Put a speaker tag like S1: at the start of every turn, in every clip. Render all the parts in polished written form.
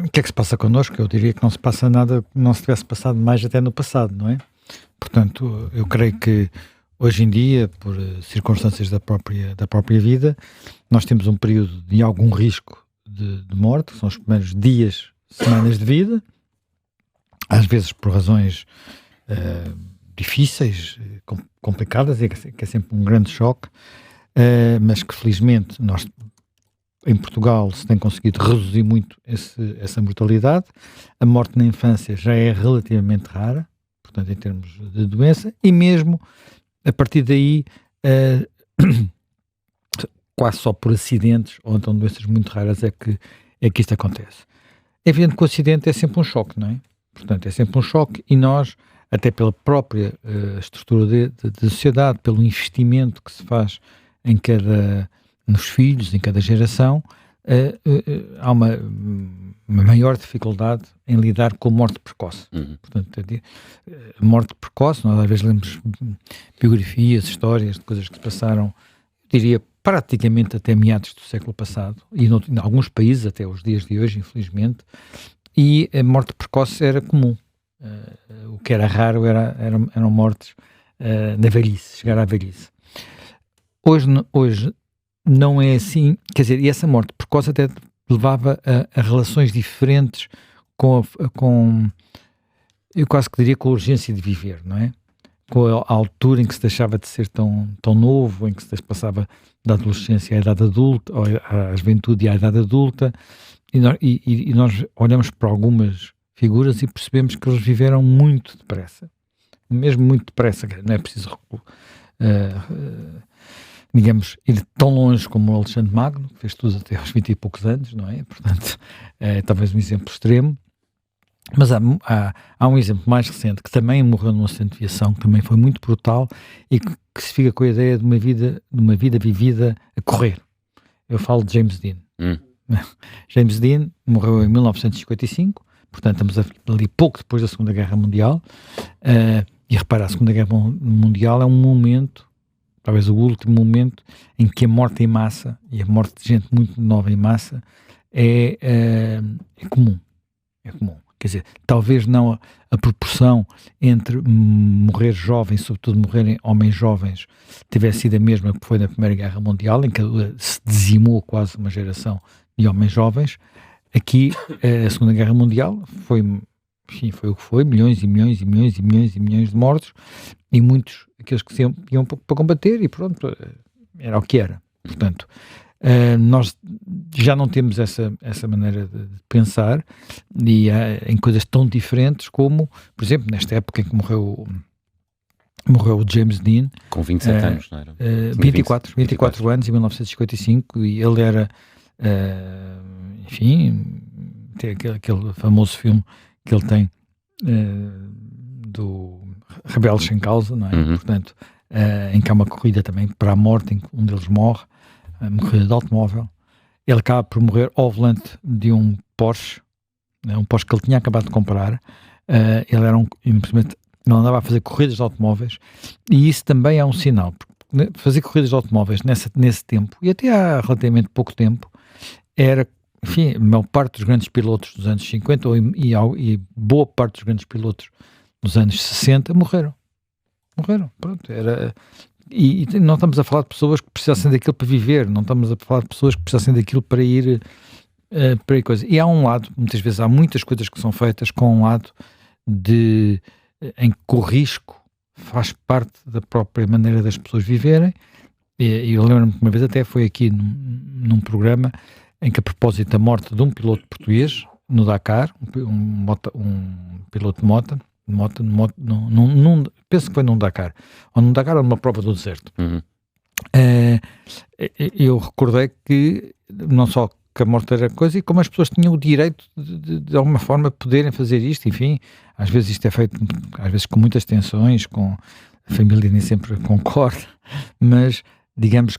S1: O que é que se passa connosco? Eu diria que não se passa nada que não se tivesse passado mais até no passado, não é? Portanto, eu creio que hoje em dia, por circunstâncias da própria vida, nós temos um período de algum risco de morte, que são os primeiros dias, semanas de vida, às vezes por razões difíceis, complicadas, e que é sempre um grande choque, mas que felizmente nós em Portugal se tem conseguido reduzir muito essa mortalidade. A morte na infância já é relativamente rara, portanto, em termos de doença, e mesmo a partir daí, quase só por acidentes ou então doenças muito raras é que isto acontece. É evidente que o acidente é sempre um choque, não é? Portanto, é sempre um choque e nós, até pela própria estrutura de sociedade, pelo investimento que se faz nos filhos, em cada geração, há uma maior dificuldade em lidar com a morte precoce. Portanto, a morte precoce, nós às vezes lemos biografias, histórias de coisas que se passaram, eu diria, praticamente até meados do século passado, e em alguns países até os dias de hoje, infelizmente, e a morte precoce era comum. O que era raro eram mortes na velhice, chegar à velhice. Hoje não é assim, quer dizer, e essa morte precoce até levava a relações diferentes com eu quase que diria com a urgência de viver, não é? Com a altura em que se deixava de ser tão novo, em que se passava da adolescência à idade adulta, ou à juventude e à idade adulta, e nós olhamos para algumas figuras e percebemos que eles viveram muito depressa, mesmo muito depressa, não é preciso digamos, ir tão longe como o Alexandre Magno, que fez tudo até aos 20 e poucos anos, não é? Portanto, talvez um exemplo extremo. Mas há um exemplo mais recente, que também morreu num acidente de viação, que também foi muito brutal, e que se fica com a ideia de uma vida vivida a correr. Eu falo de James Dean. James Dean morreu em 1955, portanto estamos ali pouco depois da Segunda Guerra Mundial, e repara, a Segunda Guerra Mundial é um momento, talvez o último momento, em que a morte em massa, e a morte de gente muito nova em massa, é comum. É comum. Quer dizer, talvez não a proporção entre morrer jovens, sobretudo morrerem homens jovens, tivesse sido a mesma que foi na Primeira Guerra Mundial, em que se dizimou quase uma geração de homens jovens. Aqui, a Segunda Guerra Mundial foi o que foi, milhões e milhões e milhões e milhões e milhões de mortos, e muitos, aqueles que iam para combater, e pronto, era o que era. Portanto, nós já não temos essa maneira de pensar, e em coisas tão diferentes como, por exemplo, nesta época em que morreu o James Dean.
S2: Com 27 anos, não era?
S1: 24 anos, em 1955, e ele era, enfim, tem aquele famoso filme que ele tem do Rebelde Sem Causa, não é? Portanto, em que há uma corrida também para a morte, em que um deles morre, uma corrida de automóvel. Ele acaba por morrer ao volante de um Porsche que ele tinha acabado de comprar. Ele era ele andava a fazer corridas de automóveis, e isso também é um sinal, porque fazer corridas de automóveis nesse tempo, e até há relativamente pouco tempo, era, enfim, a maior parte dos grandes pilotos dos anos 50 e boa parte dos grandes pilotos dos anos 60 morreram, pronto, era... E não estamos a falar de pessoas que precisassem daquilo para viver, não estamos a falar de pessoas que precisassem daquilo para ir coisa. E há um lado, muitas vezes há muitas coisas que são feitas com um lado em que o risco faz parte da própria maneira das pessoas viverem. E eu lembro-me que uma vez até foi aqui num programa em que, a propósito da morte de um piloto português no Dakar, um piloto de moto, penso que foi num Dakar ou numa prova do deserto. Eu recordei que não só que a morte era coisa, e como as pessoas tinham o direito de alguma forma poderem fazer isto. Enfim, às vezes isto é feito às vezes com muitas tensões, com a família nem sempre concorda, mas digamos,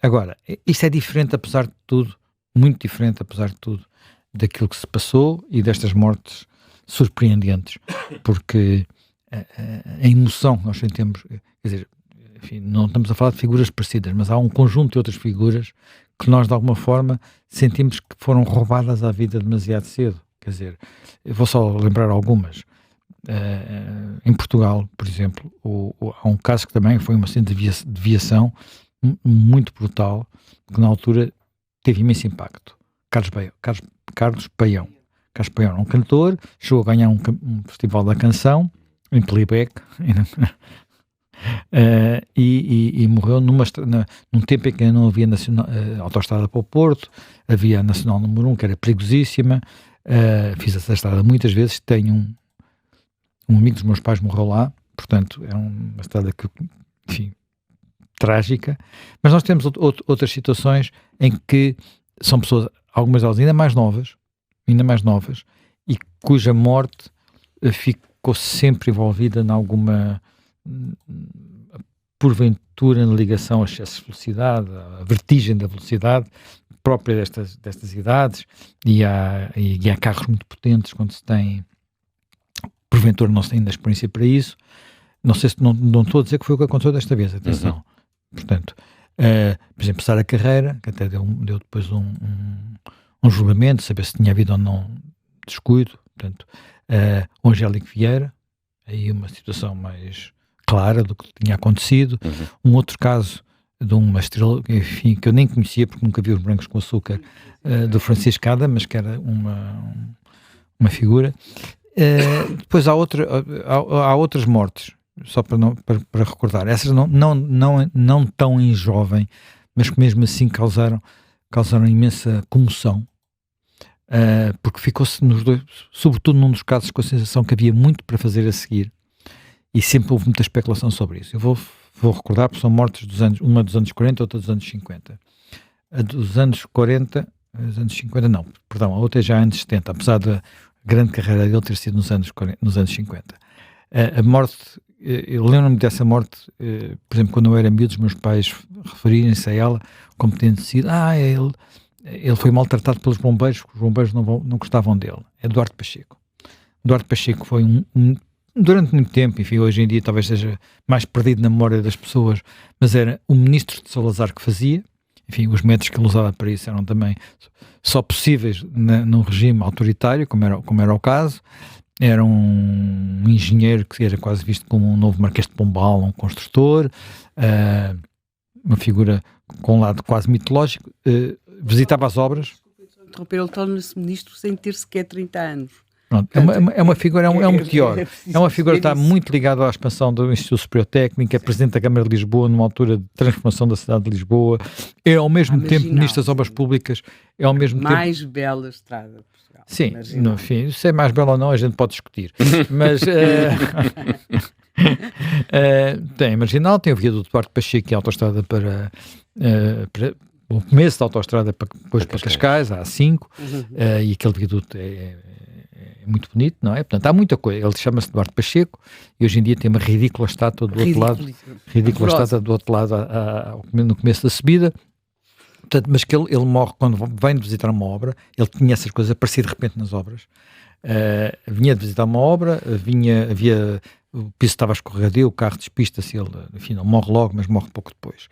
S1: agora, isto é diferente apesar de tudo, muito diferente apesar de tudo, daquilo que se passou e destas mortes surpreendentes, porque a emoção que nós sentimos, quer dizer, enfim, não estamos a falar de figuras parecidas, mas há um conjunto de outras figuras que nós de alguma forma sentimos que foram roubadas à vida demasiado cedo. Quer quer dizer, eu vou só lembrar algumas. Em Portugal, por exemplo, há um caso que também foi um acidente de viação muito brutal, que na altura teve imenso impacto. Carlos Paião. Carlos Paião era um cantor, chegou a ganhar um festival da canção, em playback, e morreu num tempo em que não havia autoestrada para o Porto, havia a Nacional número 1, que era perigosíssima. Fiz essa estrada muitas vezes, tenho um amigo dos meus pais morreu lá, portanto é uma estrada que, enfim, trágica, mas nós temos outras situações em que são pessoas, algumas delas ainda mais novas, e cuja morte ficou sempre envolvida em alguma, porventura, na ligação ao excesso de velocidade, à vertigem da velocidade própria destas idades, e há carros muito potentes quando se tem, porventura não se tem ainda experiência para isso. Não sei se, não estou a dizer que foi o que aconteceu desta vez, atenção. Portanto, por exemplo, Sara Carreira, que até deu depois um julgamento, saber se tinha havido ou não descuido. Portanto, o Angélico Vieira, aí uma situação mais clara do que tinha acontecido. Um outro caso de uma estrela, enfim, que eu nem conhecia porque nunca vi Os Brancos com Açúcar, do Francisco Ada, mas que era uma figura. Depois há outras mortes, só para recordar, essas não tão em jovem, mas que mesmo assim causaram imensa comoção, porque ficou-se nos dois, sobretudo num dos casos, com a sensação que havia muito para fazer a seguir, e sempre houve muita especulação sobre isso. Eu vou recordar, porque são mortes uma dos anos 40, outra dos anos 50. A dos anos 40, dos anos 50 não, perdão, a outra é já anos 70, apesar da grande carreira dele ter sido nos anos 50. A morte, eu lembro-me dessa morte, por exemplo, quando eu era miúdo, os meus pais referirem-se a ela como tendo sido, ele foi maltratado pelos bombeiros, porque os bombeiros não gostavam dele. Eduardo Pacheco. Eduardo Pacheco foi durante muito tempo, enfim, hoje em dia talvez seja mais perdido na memória das pessoas, mas era o ministro de Salazar que fazia. Enfim, os métodos que ele usava para isso eram também só possíveis num regime autoritário, como era o caso. Era um engenheiro que era quase visto como um novo Marquês de Pombal, um construtor, uma figura com um lado quase mitológico. Visitava as obras.
S2: Interromper, ele torna-se ministro sem ter sequer 30 anos.
S1: Pronto, é uma figura, é um meteoro. É uma figura que está muito ligada à expansão do Instituto Superior Técnico, é presidente da Câmara de Lisboa numa altura de transformação da cidade de Lisboa, é ao mesmo tempo ministro das Obras Públicas, é ao mesmo tempo...
S2: Mais bela estrada de Portugal.
S1: Sim, no fim, se é mais bela ou não a gente pode discutir, mas tem a Marginal, tem o viaduto Duarte Pacheco, que é a autoestrada para o começo da autoestrada depois para Cascais, há 5, e aquele viaduto é muito bonito, não é? Portanto, há muita coisa. Ele chama-se Duarte Pacheco e hoje em dia tem uma ridícula estátua do outro lado. Ridícula estátua do outro lado no começo da subida. Portanto, mas que ele morre quando vem de visitar uma obra. Ele tinha essas coisas, aparecia de repente nas obras. Vinha de visitar uma obra, o piso estava escorregadio, o carro despista-se, ele, enfim, não morre logo, mas morre pouco depois.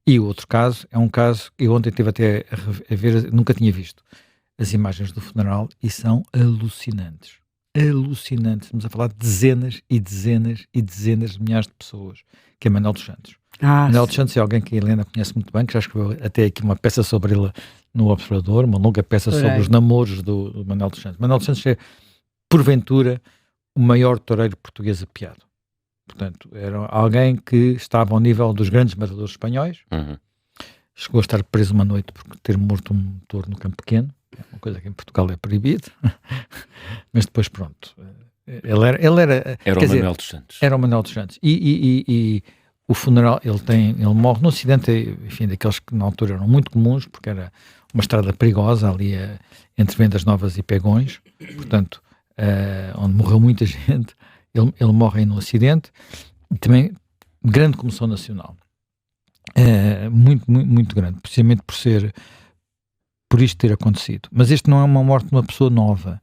S1: E o outro caso é um caso que eu ontem estive até a ver, nunca tinha visto as imagens do funeral e são alucinantes. Estamos a falar de dezenas e dezenas e dezenas de milhares de pessoas, que é Manuel dos Santos. Manuel dos Santos é alguém que a Helena conhece muito bem, que já escreveu até aqui uma peça sobre ele no Observador, uma longa peça sobre os namoros do Manuel dos Santos. Manuel dos Santos é, porventura, o maior toureiro português apiado. Portanto, era alguém que estava ao nível dos grandes matadores espanhóis. Chegou a estar preso uma noite por ter morto um touro no Campo Pequeno, uma coisa que em Portugal é proibido, mas depois pronto, ele era
S3: o Manuel dos Santos.
S1: Era o Manuel dos Santos. E o funeral, ele morre num acidente, enfim, daqueles que na altura eram muito comuns, porque era uma estrada perigosa ali entre Vendas Novas e Pegões, portanto, onde morreu muita gente. Ele morre aí num acidente, e também grande comoção nacional. Muito, muito, muito grande, precisamente por isto ter acontecido. Mas este não é uma morte de uma pessoa nova.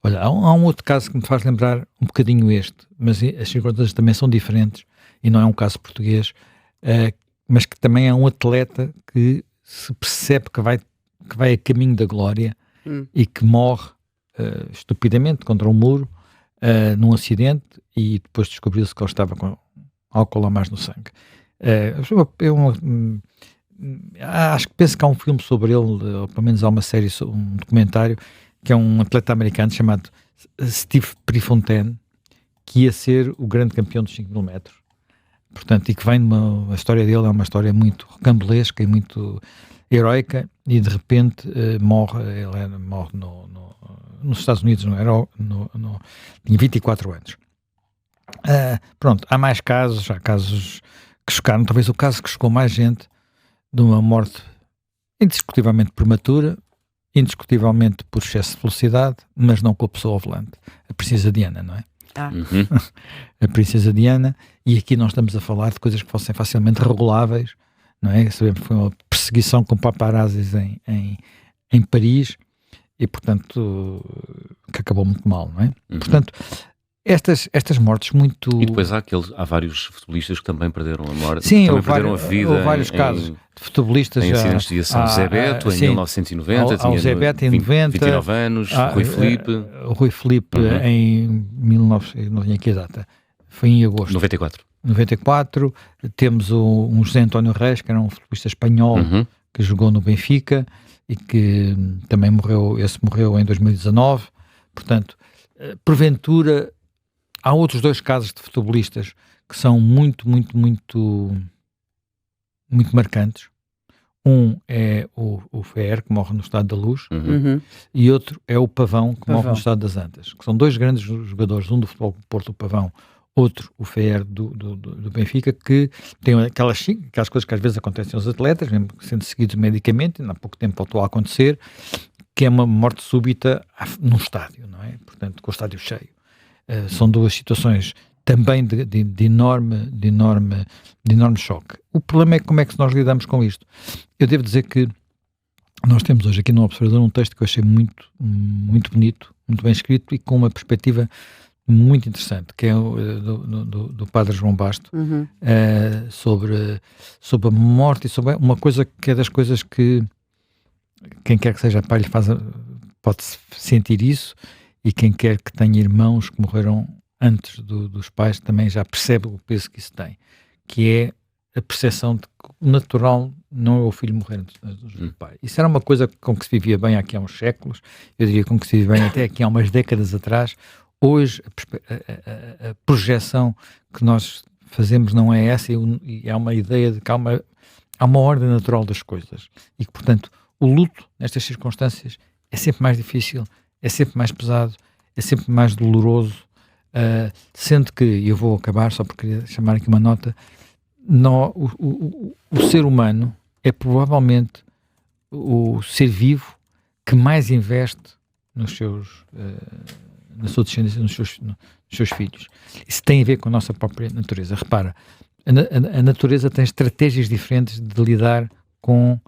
S1: Olha, há um outro caso que me faz lembrar um bocadinho este, mas as circunstâncias também são diferentes, e não é um caso português, mas que também é um atleta que se percebe que vai a caminho da glória e que morre estupidamente contra um muro, num acidente, e depois descobriu-se que ele estava com álcool a mais no sangue. Acho que penso que há um filme sobre ele, ou pelo menos há uma série, um documentário, que é um atleta americano chamado Steve Prefontaine, que ia ser o grande campeão dos 5.000 metros. Portanto, e que vem a história dele é uma história muito rocambolesca e muito heroica, e de repente morre. Ele morre nos Estados Unidos, não era? Tinha 24 anos. Pronto, há mais casos, há casos que chocaram. Talvez o caso que chocou mais gente, de uma morte indiscutivelmente prematura, indiscutivelmente por excesso de velocidade, mas não com a pessoa ao volante. A princesa Diana, não é? A princesa Diana, e aqui nós estamos a falar de coisas que fossem facilmente reguláveis, não é? Sabemos que foi uma perseguição com paparazzis em Paris, e portanto que acabou muito mal, não é? Portanto, estas mortes muito...
S3: E depois há vários futebolistas que também perderam a morte,
S1: sim,
S3: também perderam a vida.
S1: Houve vários casos de futebolistas.
S3: Em acidentes de aviação. Zé Beto, em 1990, tinha
S1: Zé Beto, em 90,
S3: 29 anos, Rui Filipe.
S1: O Rui Filipe em 19... não tinha aqui a data, foi em agosto. 94. Temos um José António Reis, que era um futebolista espanhol, que jogou no Benfica, e que também morreu em 2019. Portanto, porventura... Há outros 2 casos de futebolistas que são muito marcantes. Um é o Fer, que morre no Estado da Luz, e outro é o Pavão, que morre no Estado das Antas, que são 2 grandes jogadores, um do Futebol do Porto, o Pavão, outro o Fer do Benfica, que tem aquelas coisas que às vezes acontecem aos atletas, mesmo sendo seguidos medicamente, há pouco tempo voltou a acontecer, que é uma morte súbita num estádio, não é? Portanto, com o estádio cheio. São 2 situações também de enorme choque. O problema é como é que nós lidamos com isto. Eu devo dizer que nós temos hoje aqui no Observador um texto que eu achei muito bonito, muito bem escrito, e com uma perspectiva muito interessante, que é do Padre João Basto, sobre a morte, e sobre uma coisa que é das coisas que quem quer que seja pai pode sentir isso, e quem quer que tenha irmãos que morreram antes dos pais também já percebe o peso que isso tem, que é a percepção de que o natural não é o filho morrer antes do pai. Isso era uma coisa com que se vivia bem aqui há uns séculos, eu diria com que se vivia bem até aqui há umas décadas atrás. Hoje a projeção que nós fazemos não é essa, e há uma ideia de que há uma ordem natural das coisas, e que, portanto, o luto nestas circunstâncias é sempre mais difícil, é sempre mais pesado, é sempre mais doloroso, sendo que, e eu vou acabar só porque queria chamar aqui uma nota, o ser humano é provavelmente o ser vivo que mais investe na sua descendência, nos seus filhos. Isso tem a ver com a nossa própria natureza. Repara, a natureza tem estratégias diferentes de lidar com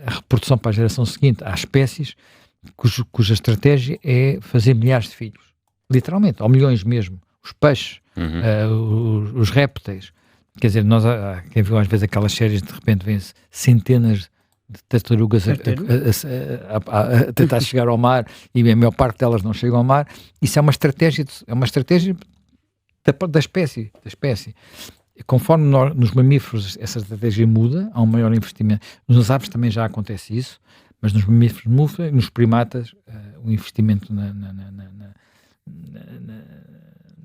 S1: a reprodução para a geração seguinte. Há espécies cuja estratégia é fazer milhares de filhos, literalmente, ou milhões mesmo. Os peixes, os répteis, quer dizer, quem viu às vezes aquelas séries, de repente vê-se centenas de tartarugas a tentar chegar ao mar, e a maior parte delas não chegam ao mar. Isso é uma estratégia da espécie. Conforme nos mamíferos essa estratégia muda, há um maior investimento. Nas aves também já acontece isso, mas nos mamíferos muda, nos primatas o investimento na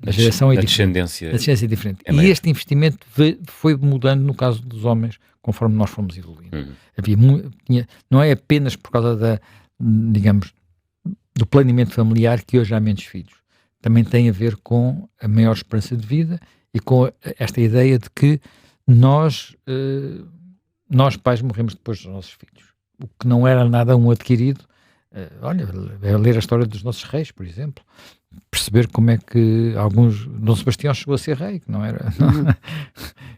S1: geração é diferente. A descendência é diferente. E este investimento foi mudando no caso dos homens, conforme nós fomos evoluindo. Não é apenas por causa do planeamento familiar que hoje há menos filhos. Também tem a ver com a maior esperança de vida e com esta ideia de que nós pais morremos depois dos nossos filhos. O que não era nada adquirido. Olha, é ler a história dos nossos reis, por exemplo. Perceber como é que Dom Sebastião chegou a ser rei, que não era...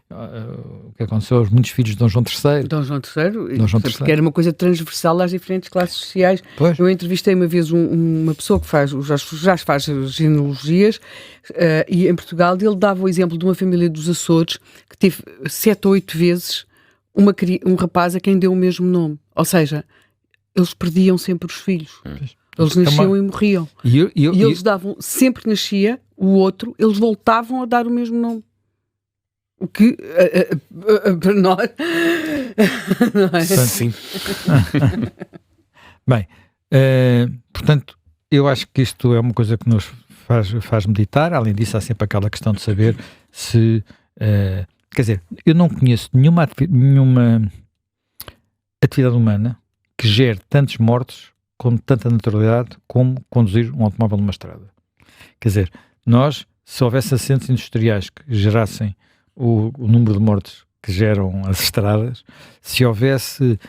S1: o que aconteceu aos muitos filhos de Dom João III.
S2: Dom João III, porque era uma coisa transversal às diferentes classes sociais.
S1: Pois.
S2: Eu entrevistei uma vez uma pessoa que já faz genealogias, e em Portugal ele dava o exemplo de uma família dos Açores que teve 7 ou 8 vezes um rapaz a quem deu o mesmo nome. Ou seja, eles perdiam sempre os filhos. Eles nasciam e morriam. E eles davam, sempre que nascia o outro, eles voltavam a dar o mesmo nome. O que, para nós... não é?
S3: Sim.
S1: Bem, portanto, eu acho que isto é uma coisa que nos faz meditar. Além disso, há sempre aquela questão de saber se... quer dizer, eu não conheço nenhuma atividade humana que gere tantos mortos com tanta naturalidade como conduzir um automóvel numa estrada. Quer dizer, se houvesse acidentes industriais que gerassem o número de mortes que geram as estradas, se houvesse,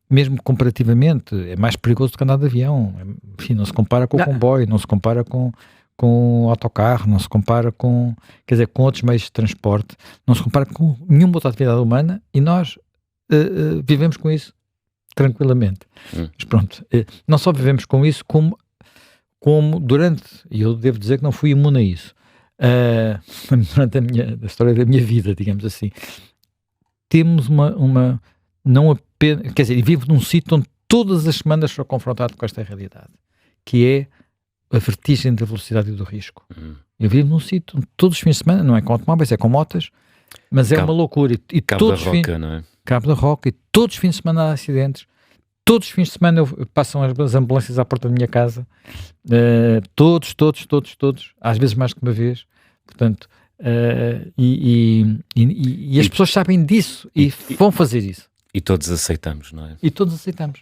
S1: mesmo comparativamente, é mais perigoso do que andar de avião. Enfim, não se compara com o comboio, não se compara com o autocarro, não se compara com outros meios de transporte, não se compara com nenhuma outra atividade humana, e nós vivemos com isso tranquilamente. Mas pronto, não só vivemos com isso, como durante, e eu devo dizer que não fui imune a isso, durante a história da minha vida, digamos assim, temos não apenas, quer dizer, vivo num sítio onde todas as semanas sou confrontado com esta realidade, que é a vertigem da velocidade e do risco. Eu vivo num sítio onde todos os fins de semana, não é com automóveis, é com motas, mas é uma loucura. E
S3: Cabo da Roca, não é?
S1: Cabo da Roca, e todos os fins de semana há acidentes. Todos os fins de semana passam as ambulâncias à porta da minha casa. Todos. Às vezes mais que uma vez. Portanto, e as pessoas sabem disso e vão fazer isso.
S3: E todos aceitamos, não é?
S1: E todos aceitamos.